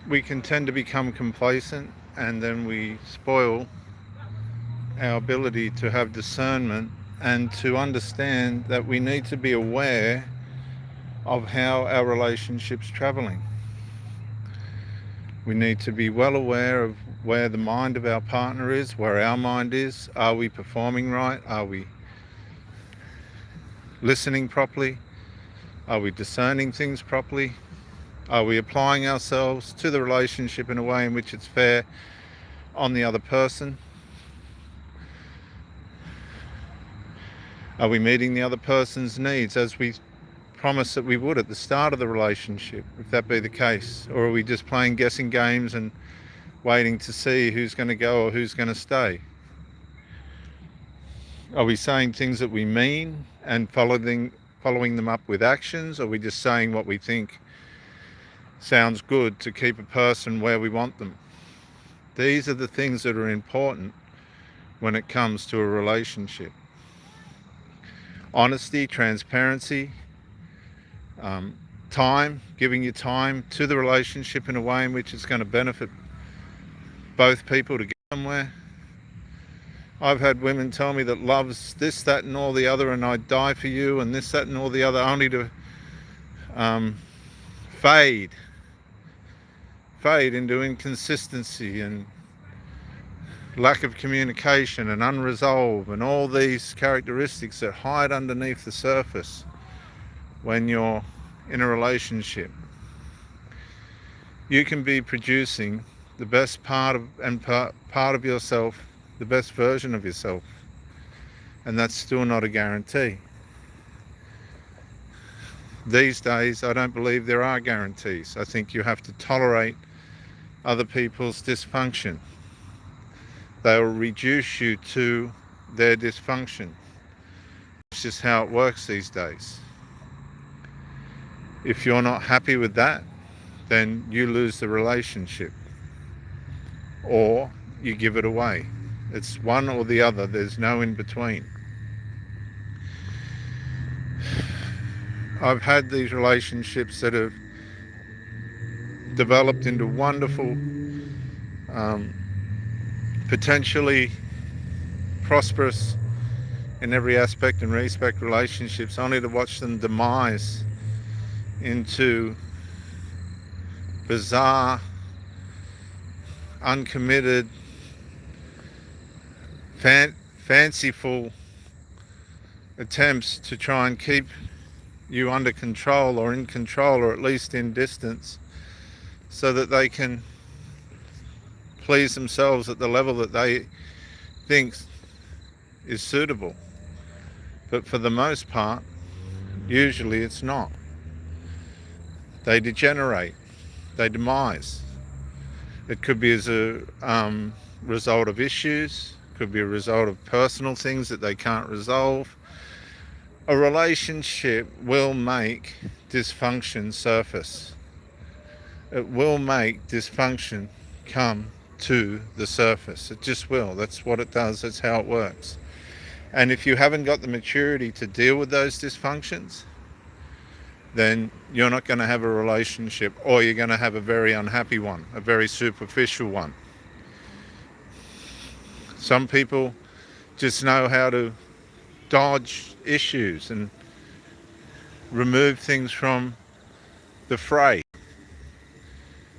we can tend to become complacent, and then we spoil our ability to have discernment and to understand that we need to be aware of how our relationship's traveling. We need to be well aware of where the mind of our partner is, where our mind is. Are we performing right? Are we listening properly? Are we discerning things properly? Are we applying ourselves to the relationship in a way in which it's fair on the other person? Are we meeting the other person's needs as we promised that we would at the start of the relationship, if that be the case? Or are we just playing guessing games and waiting to see who's going to go or who's going to stay? Are we saying things that we mean and following them up with actions? Or are we just saying what we think sounds good to keep a person where we want them? These are the things that are important when it comes to a relationship. Honesty, transparency, time, giving your time to the relationship in a way in which it's going to benefit both people to get somewhere. I've had women tell me that love's this, that and all the other, and I'd die for you, and this, that and all the other, only to fade into inconsistency and lack of communication and unresolved and all these characteristics that hide underneath the surface when you're in a relationship. You can be producing the best part of yourself, the best version of yourself, and that's still not a guarantee. These days, I don't believe there are guarantees. I think you have to tolerate other people's dysfunction. They'll reduce you to their dysfunction. It's just how it works these days. If you're not happy with that, then you lose the relationship, or you give it away. It's one or the other. There's no in between. I've had these relationships that have developed into wonderful, potentially prosperous in every aspect and respect relationships, only to watch them demise into bizarre, uncommitted, fanciful attempts to try and keep you under control or in control, or at least in distance, so that they can please themselves at the level that they think is suitable. But for the most part, usually it's not. They degenerate, they demise. It could be as a result of issues, could be a result of personal things that they can't resolve. A relationship will make dysfunction surface. It will make dysfunction come to the surface. It just will. That's what it does. That's how it works. And if you haven't got the maturity to deal with those dysfunctions, then you're not going to have a relationship, or you're going to have a very unhappy one, a very superficial one. Some people just know how to dodge issues and remove things from the fray.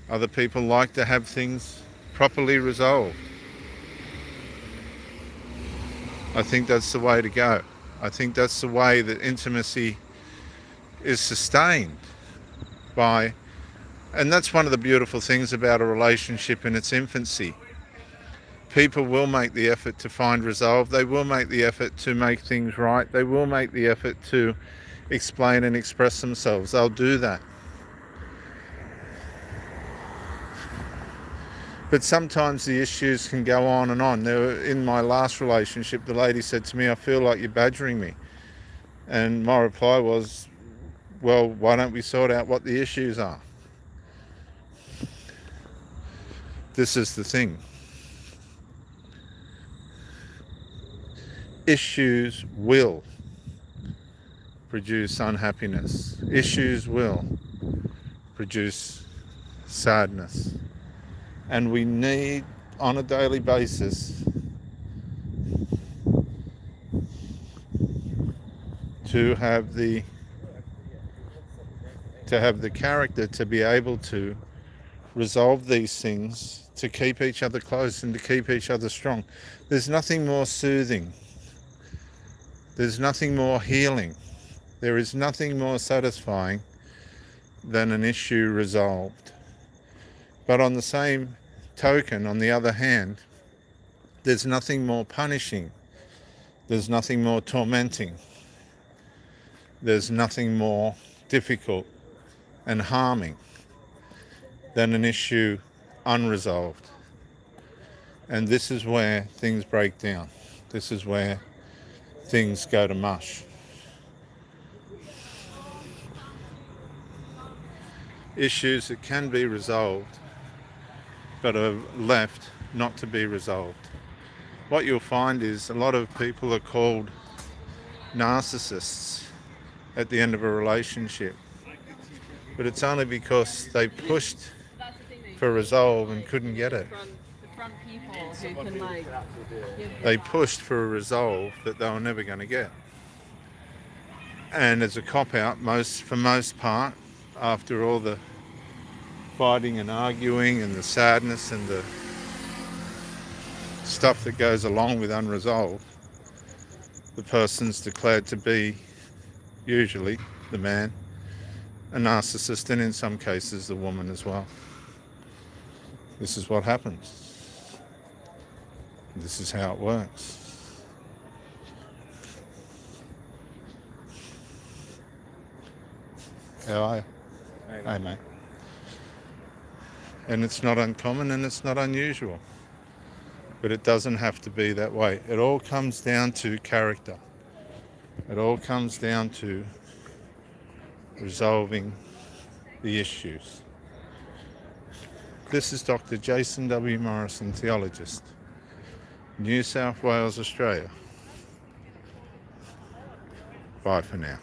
Other people like to have things properly resolved. I think that's the way to go. I think that's the way that intimacy is sustained by, and that's one of the beautiful things about a relationship in its infancy. People will make the effort to find resolve. They will make the effort to make things right. They will make the effort to explain and express themselves. They'll do that. But sometimes the issues can go on and on. In my last relationship, the lady said to me, "I feel like you're badgering me." And my reply was, well, why don't we sort out what the issues are? This is the thing. Issues will produce unhappiness. Issues will produce sadness. And we need, on a daily basis, to have the character to be able to resolve these things, to keep each other close and to keep each other strong. There's nothing more soothing. There's nothing more healing. There is nothing more satisfying than an issue resolved. But on the same token, on the other hand, there's nothing more punishing. There's nothing more tormenting. There's nothing more difficult and harming than an issue unresolved. And this is where things break down. This is where things go to mush. Issues that can be resolved but are left not to be resolved. What you'll find is a lot of people are called narcissists at the end of a relationship, but it's only because they pushed for resolve and couldn't get it. They pushed for a resolve that they were never going to get. And as a cop-out, for most part, after all the fighting and arguing and the sadness and the stuff that goes along with unresolved, the person's declared to be, usually the man, a narcissist, and in some cases the woman as well. This is what happens. This is how it works. How are you? Hey, mate. And it's not uncommon and it's not unusual. But it doesn't have to be that way. It all comes down to character. It all comes down to resolving the issues. This is Dr. Jason W. Morrison, theologist, New South Wales, Australia. Bye for now.